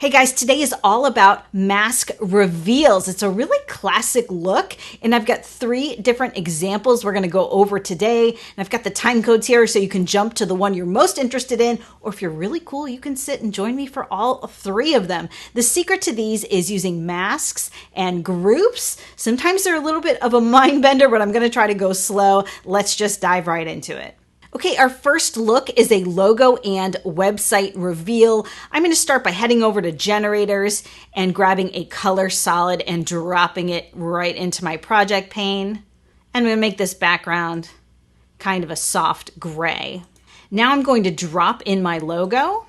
Hey guys, today is all about mask reveals. It's a really classic look, and I've got 3 different examples we're going to go over today. And I've got the time codes here so you can jump to the one you're most interested in, or if you're really cool, you can sit and join me for all 3 of them. The secret to these is using masks and groups. Sometimes they're a little bit of a mind bender, but I'm going to try to go slow. Let's just dive right into it. Okay, our first look is a logo and website reveal. I'm going to start by heading over to generators and grabbing a color solid and dropping it right into my project pane. I'm going to make this background kind of a soft gray. Now I'm going to drop in my logo,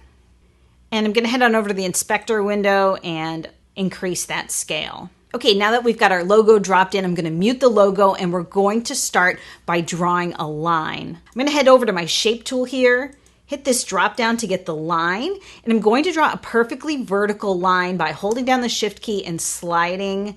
and I'm going to head on over to the inspector window and increase that scale. Okay, now that we've got our logo dropped in, I'm going to mute the logo, and we're going to start by drawing a line. I'm going to head over to my shape tool here, hit this drop down to get the line, and I'm going to draw a perfectly vertical line by holding down the shift key and sliding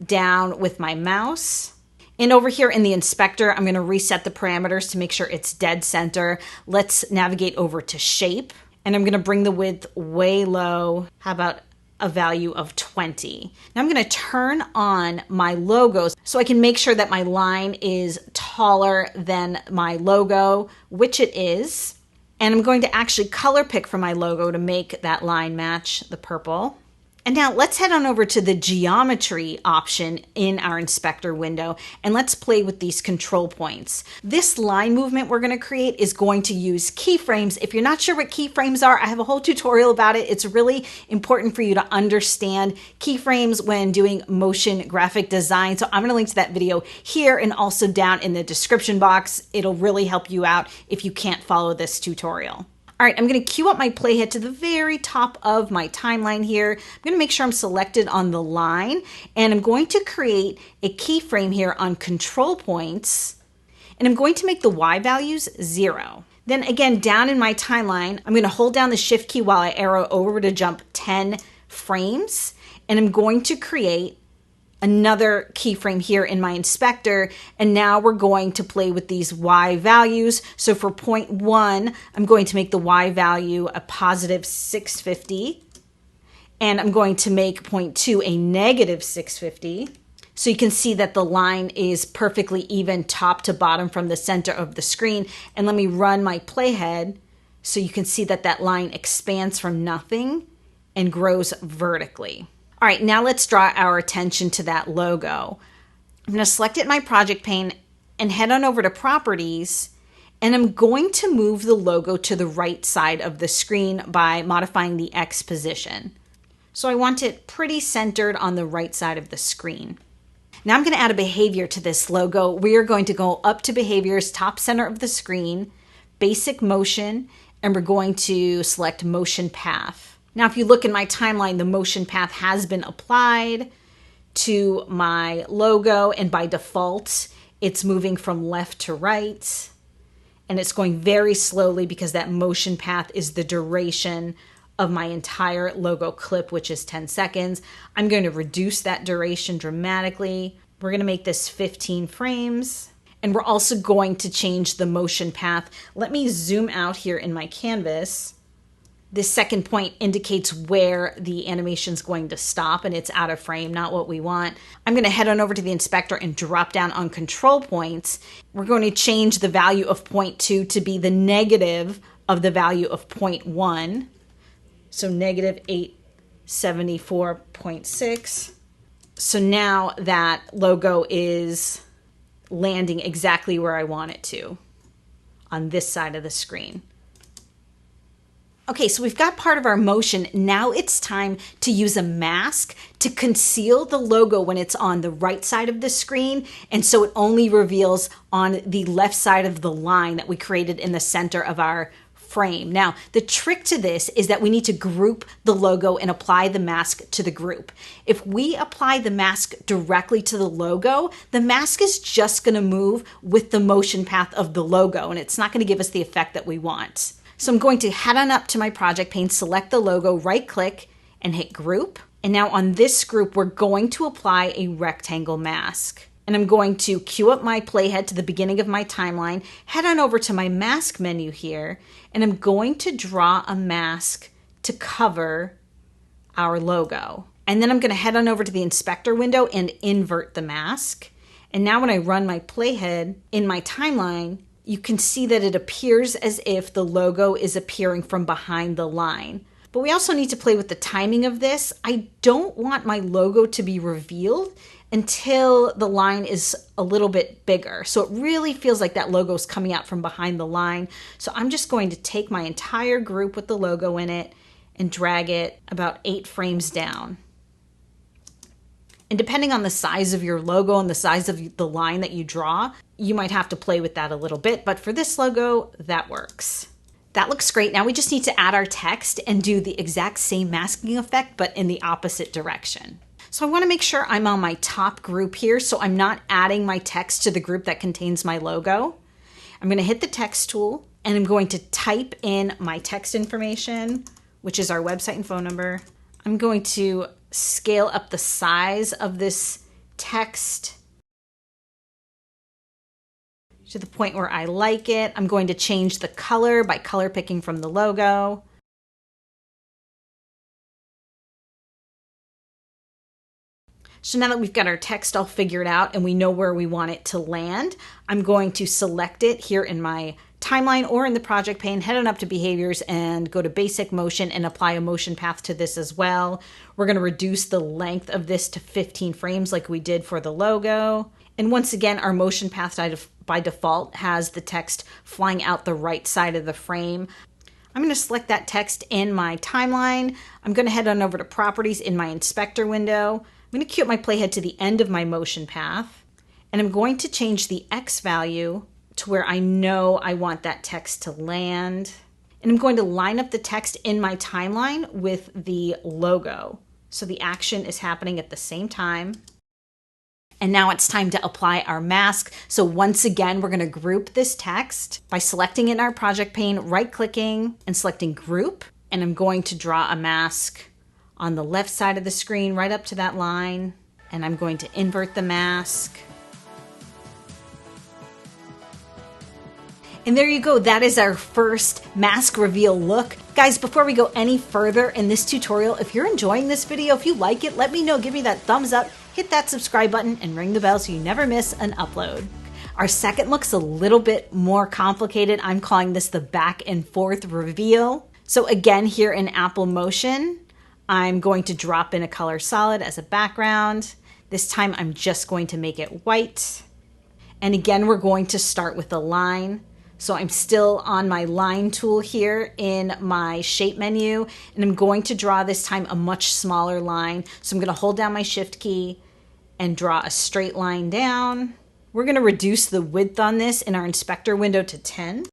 down with my mouse. And over here in the inspector, I'm going to reset the parameters to make sure it's dead center. Let's navigate over to shape, and I'm going to bring the width way low. How about a value of 20. Now I'm going to turn on my logos so I can make sure that my line is taller than my logo, which it is. And I'm going to actually color pick for my logo to make that line match the purple. And now let's head on over to the geometry option in our inspector window, and let's play with these control points. This line movement we're going to create is going to use keyframes. If you're not sure what keyframes are, I have a whole tutorial about it. It's really important for you to understand keyframes when doing motion graphic design. So I'm going to link to that video here and also down in the description box. It'll really help you out if you can't follow this tutorial. All right, I'm going to queue up my playhead to the very top of my timeline here. I'm going to make sure I'm selected on the line, and I'm going to create a keyframe here on control points, and I'm going to make the Y values 0. Then again, down in my timeline, I'm going to hold down the shift key while I arrow over to jump 10 frames, and I'm going to create another keyframe here in my inspector, and now we're going to play with these Y values. So for point 1, I'm going to make the Y value a positive 650, and I'm going to make point 2 a negative 650. So you can see that the line is perfectly even top to bottom from the center of the screen. And let me run my playhead so you can see that that line expands from nothing and grows vertically. All right, now let's draw our attention to that logo. I'm going to select it in my project pane and head on over to properties, and I'm going to move the logo to the right side of the screen by modifying the X position. So I want it pretty centered on the right side of the screen. Now I'm going to add a behavior to this logo. We are going to go up to behaviors, top center of the screen, basic motion, and we're going to select motion path. Now, if you look in my timeline, the motion path has been applied to my logo, and by default, it's moving from left to right, and it's going very slowly because that motion path is the duration of my entire logo clip, which is 10 seconds. I'm going to reduce that duration dramatically. We're going to make this 15 frames, and we're also going to change the motion path. Let me zoom out here in my canvas. This second point indicates where the animation is going to stop, and it's out of frame, not what we want. I'm going to head on over to the inspector and drop down on control points. We're going to change the value of point 2 to be the negative of the value of point 1. So negative 874.6. So now that logo is landing exactly where I want it to on this side of the screen. Okay, so we've got part of our motion. Now it's time to use a mask to conceal the logo when it's on the right side of the screen, and so it only reveals on the left side of the line that we created in the center of our frame. Now, the trick to this is that we need to group the logo and apply the mask to the group. If we apply the mask directly to the logo, the mask is just going to move with the motion path of the logo, and it's not going to give us the effect that we want. So I'm going to head on up to my project pane, select the logo, right click, and hit group. And now on this group, we're going to apply a rectangle mask. And I'm going to queue up my playhead to the beginning of my timeline, head on over to my mask menu here, and I'm going to draw a mask to cover our logo. And then I'm going to head on over to the inspector window and invert the mask. And now when I run my playhead in my timeline, you can see that it appears as if the logo is appearing from behind the line. But we also need to play with the timing of this. I don't want my logo to be revealed until the line is a little bit bigger. So it really feels like that logo is coming out from behind the line. So I'm just going to take my entire group with the logo in it and drag it about 8 frames down. And depending on the size of your logo and the size of the line that you draw, you might have to play with that a little bit. But for this logo, that works. That looks great. Now we just need to add our text and do the exact same masking effect, but in the opposite direction. So I want to make sure I'm on my top group here, so I'm not adding my text to the group that contains my logo. I'm going to hit the text tool, and I'm going to type in my text information, which is our website and phone number. I'm going to scale up the size of this text to the point where I like it. I'm going to change the color by color picking from the logo. So now that we've got our text all figured out and we know where we want it to land, I'm going to select it here in my timeline or in the project pane, head on up to behaviors and go to basic motion and apply a motion path to this as well. We're going to reduce the length of this to 15 frames like we did for the logo. And once again, our motion path by default has the text flying out the right side of the frame. I'm going to select that text in my timeline. I'm going to head on over to properties in my inspector window. I'm going to queue up my playhead to the end of my motion path. And I'm going to change the X value to where I know I want that text to land. And I'm going to line up the text in my timeline with the logo. So the action is happening at the same time. And now it's time to apply our mask. So once again, we're going to group this text by selecting it in our project pane, right-clicking and selecting group. And I'm going to draw a mask on the left side of the screen right up to that line. And I'm going to invert the mask. And there you go. That is our first mask reveal look. Guys, before we go any further in this tutorial, if you're enjoying this video, if you like it, let me know. Give me that thumbs up, hit that subscribe button, and ring the bell so you never miss an upload. Our second look's a little bit more complicated. I'm calling this the back and forth reveal. So again, here in Apple Motion, I'm going to drop in a color solid as a background. This time I'm just going to make it white. And again, we're going to start with a line. So I'm still on my line tool here in my shape menu, and I'm going to draw this time a much smaller line. So I'm going to hold down my shift key and draw a straight line down. We're going to reduce the width on this in our inspector window to 10.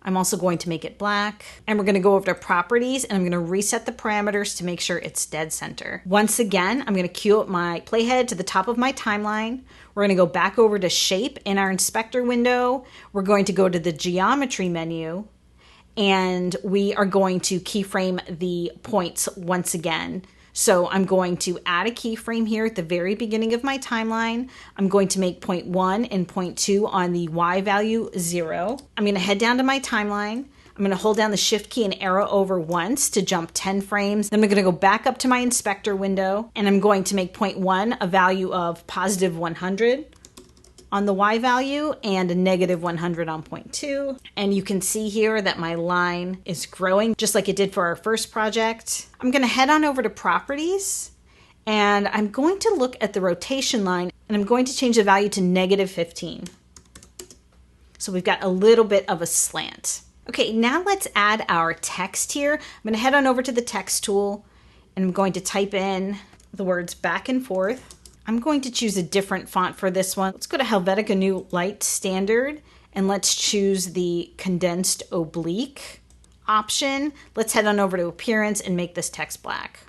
I'm also going to make it black, and we're going to go over to properties, and I'm going to reset the parameters to make sure it's dead center. Once again, I'm going to queue up my playhead to the top of my timeline. We're going to go back over to shape in our inspector window. We're going to go to the geometry menu, and we are going to keyframe the points once again. So I'm going to add a keyframe here at the very beginning of my timeline. I'm going to make point 1 and point 2 on the Y value 0. I'm going to head down to my timeline. I'm going to hold down the shift key and arrow over once to jump 10 frames. Then I'm going to go back up to my inspector window, and I'm going to make point 1 a value of positive 100 on the Y value and a negative 100 on point 2. And you can see here that my line is growing just like it did for our first project. I'm going to head on over to properties, and I'm going to look at the rotation line, and I'm going to change the value to negative 15. So we've got a little bit of a slant. Okay, now let's add our text here. I'm going to head on over to the text tool, and I'm going to type in the words back and forth. I'm going to choose a different font for this one. Let's go to Helvetica New Light Standard, and let's choose the condensed oblique option. Let's head on over to appearance and make this text black.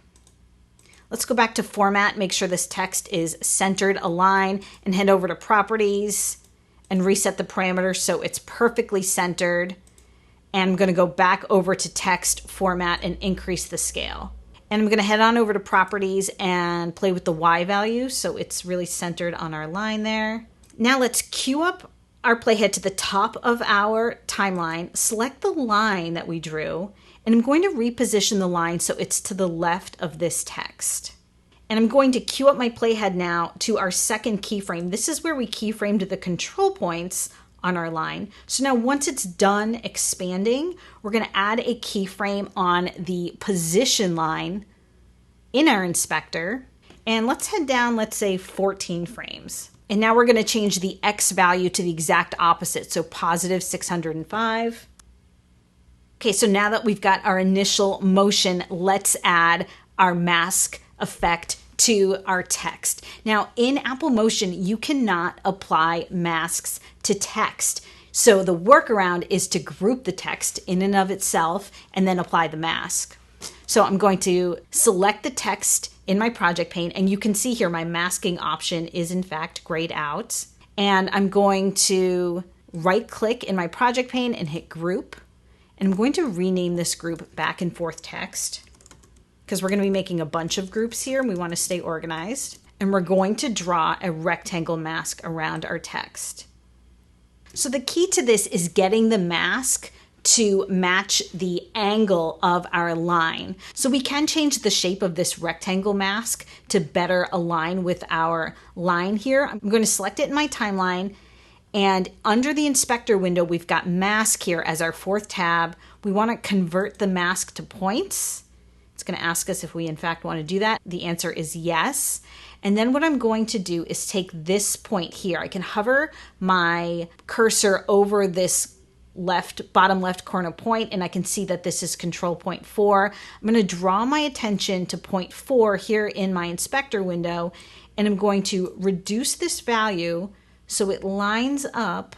Let's go back to format, make sure this text is centered, align, and head over to properties and reset the parameters so it's perfectly centered. And I'm going to go back over to text format and increase the scale. And I'm going to head on over to properties and play with the Y value so it's really centered on our line there. Now let's queue up our playhead to the top of our timeline, select the line that we drew, And I'm going to reposition the line so it's to the left of this text. And I'm going to cue up my playhead now to our second keyframe. This is where we keyframed the control points on our line. So now once it's done expanding, we're going to add a keyframe on the position line in our inspector. And let's head down, let's say 14 frames. And now we're going to change the X value to the exact opposite. So positive 605. Okay, so now that we've got our initial motion, let's add our mask effect to our text. Now in Apple Motion, you cannot apply masks to text. So the workaround is to group the text in and of itself and then apply the mask. So I'm going to select the text in my project pane, and you can see here my masking option is in fact grayed out. And I'm going to right click in my project pane and hit group. And I'm going to rename this group back and forth text, because we're going to be making a bunch of groups here and we want to stay organized. And we're going to draw a rectangle mask around our text. So the key to this is getting the mask to match the angle of our line. So we can change the shape of this rectangle mask to better align with our line here. I'm going to select it in my timeline, and under the inspector window, we've got mask here as our fourth tab. We want to convert the mask to points. It's going to ask us if we in fact want to do that. The answer is yes. And then what I'm going to do is take this point here. I can hover my cursor over this bottom left corner point, and I can see that this is control point 4. I'm going to draw my attention to point 4 here in my inspector window, and I'm going to reduce this value so it lines up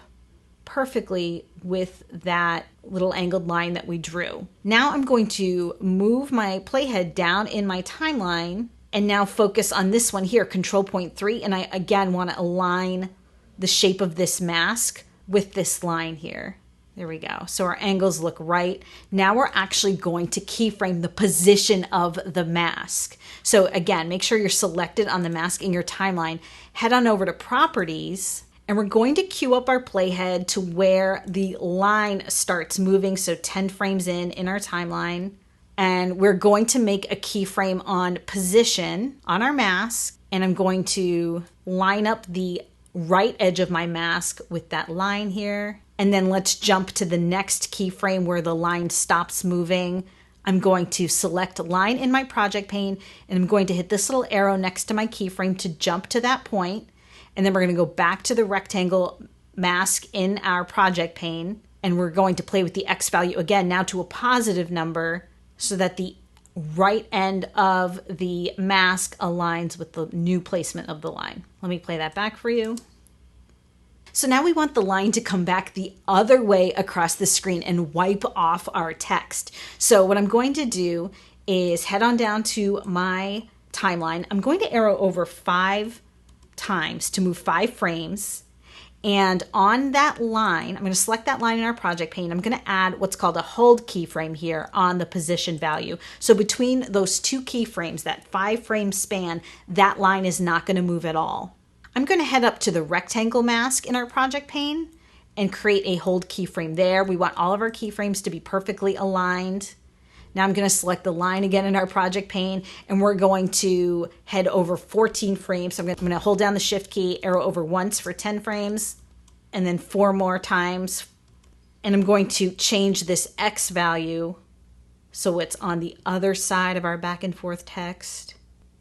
perfectly with that little angled line that we drew. Now I'm going to move my playhead down in my timeline and now focus on this one here, control point 3, and I again want to align the shape of this mask with this line here. There we go. So our angles look right. Now we're actually going to keyframe the position of the mask. So again, make sure you're selected on the mask in your timeline. Head on over to properties, and we're going to cue up our playhead to where the line starts moving. So 10 frames in our timeline. And we're going to make a keyframe on position on our mask. And I'm going to line up the right edge of my mask with that line here. And then let's jump to the next keyframe where the line stops moving. I'm going to select line in my project pane, and I'm going to hit this little arrow next to my keyframe to jump to that point. And then we're going to go back to the rectangle mask in our project pane, and we're going to play with the X value again, now to a positive number, so that the right end of the mask aligns with the new placement of the line. Let me play that back for you. So now we want the line to come back the other way across the screen and wipe off our text. So what I'm going to do is head on down to my timeline. I'm going to arrow over 5 times to move 5 frames. And on that line, I'm going to select that line in our project pane. I'm going to add what's called a hold keyframe here on the position value. So between those 2 keyframes, that 5-frame span, that line is not going to move at all. I'm going to head up to the rectangle mask in our project pane and create a hold keyframe there. We want all of our keyframes to be perfectly aligned. Now I'm going to select the line again in our project pane, and we're going to head over 14 frames. So I'm going to hold down the shift key, arrow over once for 10 frames, and then 4 more times. And I'm going to change this X value so it's on the other side of our back and forth text,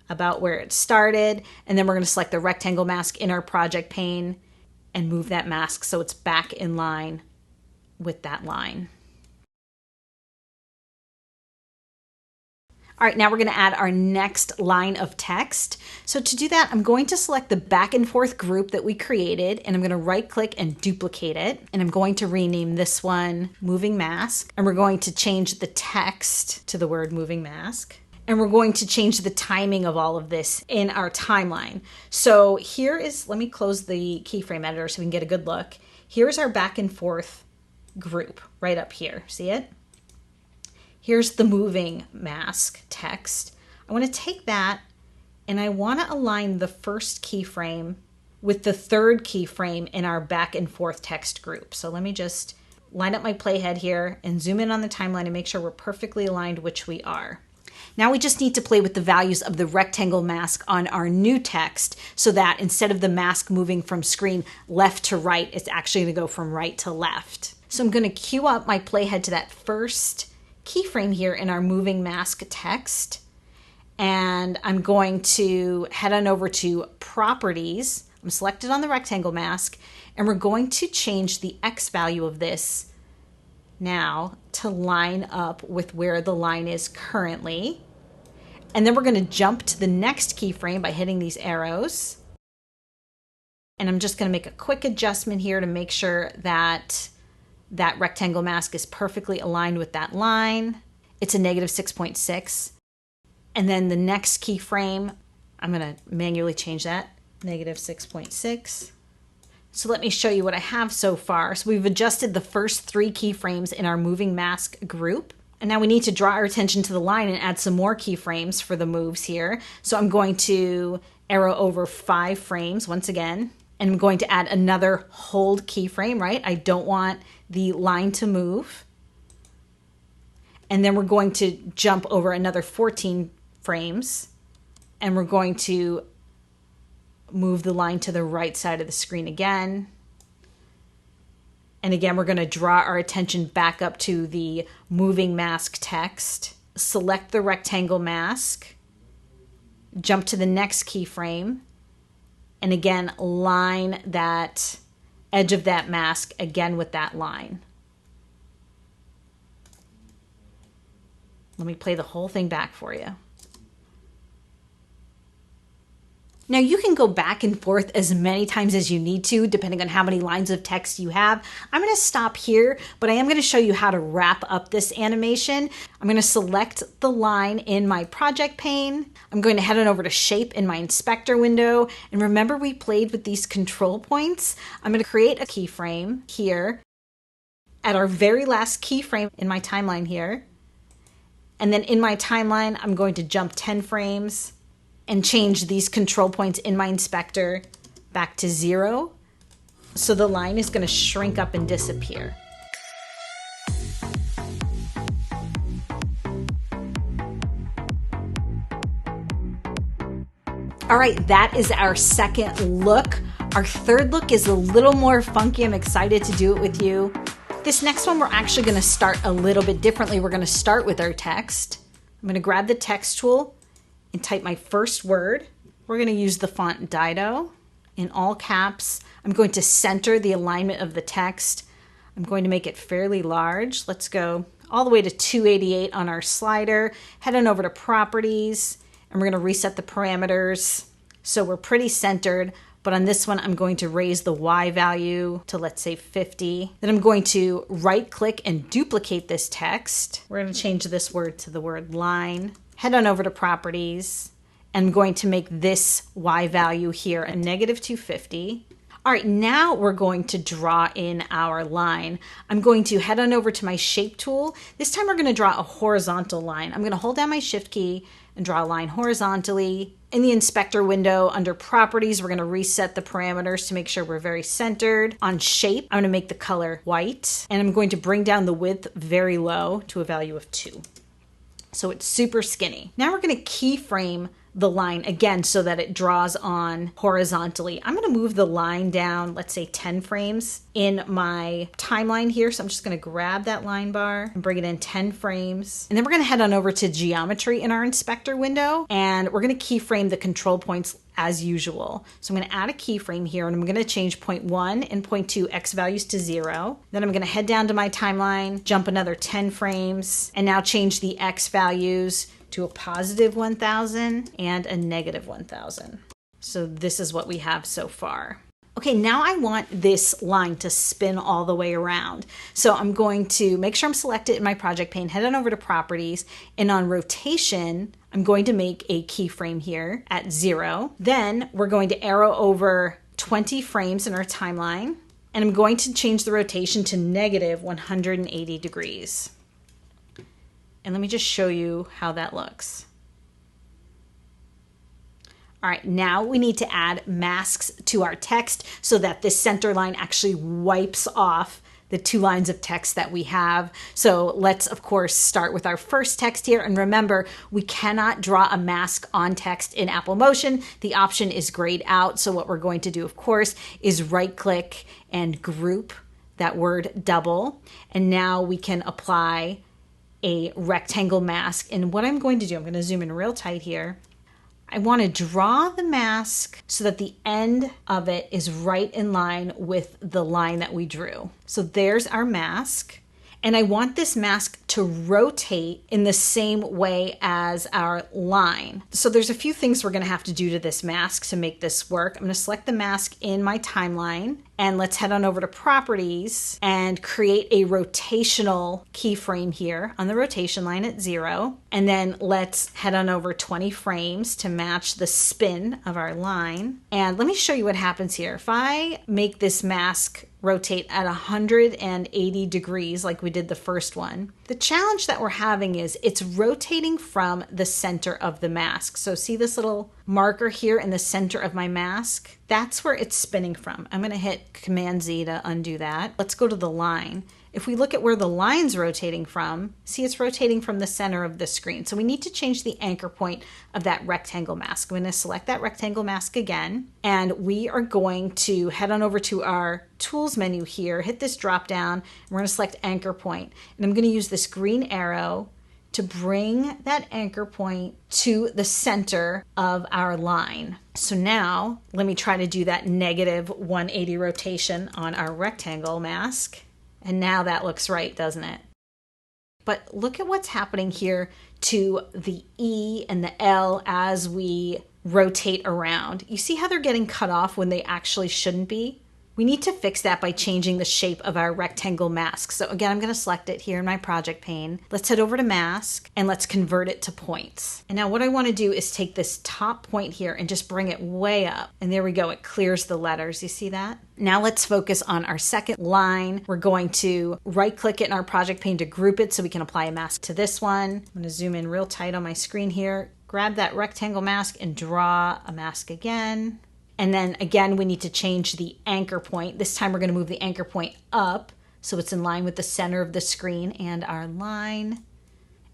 about where it started. And then we're going to select the rectangle mask in our project pane and move that mask so it's back in line with that line. All right, now we're going to add our next line of text. So to do that, I'm going to select the back and forth group that we created, and I'm going to right click and duplicate it. And I'm going to rename this one moving mask. And we're going to change the text to the word moving mask. And we're going to change the timing of all of this in our timeline. So here is, let me close the keyframe editor so we can get a good look. Here's our back and forth group right up here. See it? Here's the moving mask text. I want to take that and I want to align the first keyframe with the third keyframe in our back and forth text group. So let me just line up my playhead here and zoom in on the timeline and make sure we're perfectly aligned, which we are. Now we just need to play with the values of the rectangle mask on our new text so that instead of the mask moving from screen left to right, it's actually going to go from right to left. So I'm going to queue up my playhead to that first keyframe here in our moving mask text. And I'm going to head on over to Properties. I'm selected on the rectangle mask, and we're going to change the X value of this now to line up with where the line is currently. And then we're going to jump to the next keyframe by hitting these arrows. And I'm just going to make a quick adjustment here to make sure that that rectangle mask is perfectly aligned with that line. It's a -6.6. And then the next keyframe, I'm going to manually change that, -6.6. So let me show you what I have so far. So we've adjusted the first 3 keyframes in our moving mask group. And now we need to draw our attention to the line and add some more keyframes for the moves here. So I'm going to arrow over 5 frames once again. And I'm going to add another hold keyframe, right? I don't want the line to move. And then we're going to jump over another 14 frames, and we're going to move the line to the right side of the screen again. And again, we're going to draw our attention back up to the moving mask text. Select the rectangle mask, jump to the next keyframe, and again, line that edge of that mask again with that line. Let me play the whole thing back for you. Now you can go back and forth as many times as you need to, depending on how many lines of text you have. I'm going to stop here, but I am going to show you how to wrap up this animation. I'm going to select the line in my project pane. I'm going to head on over to shape in my inspector window. And remember, we played with these control points. I'm going to create a keyframe here at our very last keyframe in my timeline here. And then in my timeline, I'm going to jump 10 frames and change these control points in my inspector back to 0. So the line is going to shrink up and disappear. All right, that is our second look. Our third look is a little more funky. I'm excited to do it with you. This next one, we're actually going to start a little bit differently. We're going to start with our text. I'm going to grab the text tool and type my first word. We're going to use the font Dido in all caps. I'm going to center the alignment of the text. I'm going to make it fairly large. Let's go all the way to 288 on our slider. Head on over to Properties, and we're going to reset the parameters so we're pretty centered. But on this one, I'm going to raise the Y value to, let's say, 50. Then I'm going to right-click and duplicate this text. We're going to change this word to the word line. Head on over to Properties. And I'm going to make this Y value here a -250. All right, now we're going to draw in our line. I'm going to head on over to my Shape tool. This time we're going to draw a horizontal line. I'm going to hold down my Shift key and draw a line horizontally. In the inspector window under Properties, we're going to reset the parameters to make sure we're very centered. On Shape, I'm going to make the color white, and I'm going to bring down the width very low to a value of 2. So it's super skinny. Now we're going to keyframe the line again so that it draws on horizontally. I'm going to move the line down, let's say 10 frames in my timeline here. So I'm just going to grab that line bar and bring it in 10 frames. And then we're going to head on over to geometry in our inspector window, and we're going to keyframe the control points as usual. So I'm going to add a keyframe here, and I'm going to change 0.1 and 0.2 X values to 0. Then I'm going to head down to my timeline, jump another 10 frames, and now change the X values to a +1000 and a -1000. So this is what we have so far. Okay, now I want this line to spin all the way around. So I'm going to make sure I'm selected in my project pane, head on over to Properties, and on Rotation, I'm going to make a keyframe here at 0. Then we're going to arrow over 20 frames in our timeline, and I'm going to change the rotation to -180 degrees. And let me just show you how that looks. All right, now we need to add masks to our text so that this center line actually wipes off the 2 lines of text that we have. So let's, of course, start with our first text here. And remember, we cannot draw a mask on text in Apple Motion. The option is grayed out. So what we're going to do, of course, is right-click and group that word double. And now we can apply a rectangle mask. And what I'm going to do, I'm going to zoom in real tight here. I want to draw the mask so that the end of it is right in line with the line that we drew. So there's our mask. And I want this mask to rotate in the same way as our line. So there's a few things we're going to have to do to this mask to make this work. I'm going to select the mask in my timeline, and let's head on over to properties and create a rotational keyframe here on the rotation line at 0. And then let's head on over 20 frames to match the spin of our line. And let me show you what happens here. If I make this mask rotate at 180 degrees like we did the first one, the challenge that we're having is it's rotating from the center of the mask. So see this little marker here in the center of my mask? That's where it's spinning from. I'm going to hit Command Z to undo that. Let's go to the line. If we look at where the line's rotating from, see it's rotating from the center of the screen. So we need to change the anchor point of that rectangle mask. I'm going to select that rectangle mask again, and we are going to head on over to our tools menu here, hit this drop down, and we're going to select anchor point. And I'm going to use this green arrow to bring that anchor point to the center of our line. So now let me try to do that negative 180 rotation on our rectangle mask. And now that looks right, doesn't it? But look at what's happening here to the E and the L as we rotate around. You see how they're getting cut off when they actually shouldn't be? We need to fix that by changing the shape of our rectangle mask. So again, I'm going to select it here in my project pane. Let's head over to mask and let's convert it to points. And now what I want to do is take this top point here and just bring it way up. And there we go. It clears the letters. You see that? Now let's focus on our second line. We're going to right click it in our project pane to group it so we can apply a mask to this one. I'm going to zoom in real tight on my screen here. Grab that rectangle mask and draw a mask again. And then again, we need to change the anchor point. This time we're going to move the anchor point up so it's in line with the center of the screen and our line.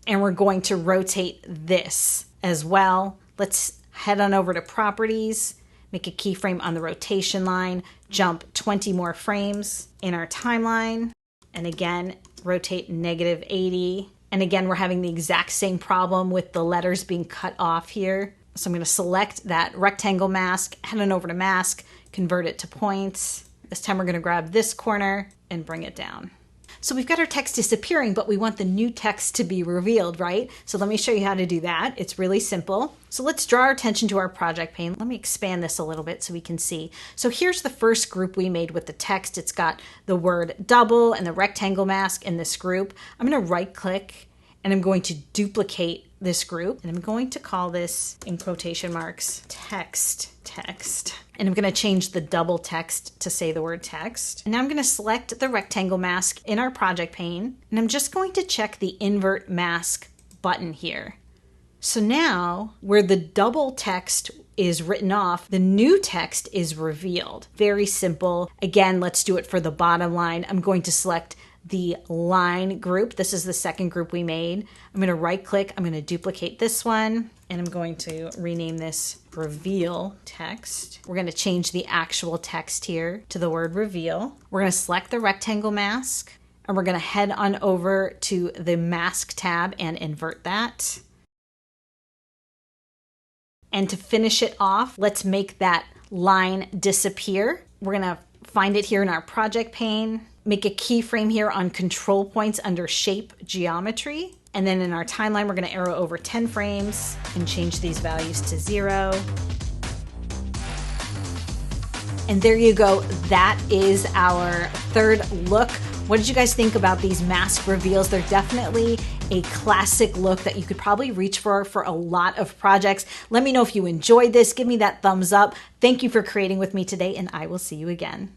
And we're going to rotate this as well. Let's head on over to properties, make a keyframe on the rotation line, jump 20 more frames in our timeline. And again, rotate negative 80. And again, we're having the exact same problem with the letters being cut off here. So I'm going to select that rectangle mask, head on over to mask, convert it to points. This time we're going to grab this corner and bring it down. So we've got our text disappearing, but we want the new text to be revealed, right? So let me show you how to do that. It's really simple. So let's draw our attention to our project pane. Let me expand this a little bit so we can see. So here's the first group we made with the text. It's got the word double and the rectangle mask in this group. I'm going to right click and I'm going to duplicate this group, and I'm going to call this, in quotation marks, text. And I'm going to change the double text to say the word text. And now I'm going to select the rectangle mask in our project pane, and I'm just going to check the invert mask button here. So now, where the double text is written off, the new text is revealed. Very simple. Again, let's do it for the bottom line. I'm going to select the line group. This is the second group we made. I'm going to right click, I'm going to duplicate this one, and I'm going to rename this reveal text. We're going to change the actual text here to the word reveal. We're going to select the rectangle mask, and we're going to head on over to the mask tab and invert that. And to finish it off, let's make that line disappear. We're going to find it here in our project pane. Make a keyframe here on control points under shape geometry. And then in our timeline, we're going to arrow over 10 frames and change these values to 0. And there you go. That is our third look. What did you guys think about these mask reveals? They're definitely a classic look that you could probably reach for a lot of projects. Let me know if you enjoyed this. Give me that thumbs up. Thank you for creating with me today, and I will see you again.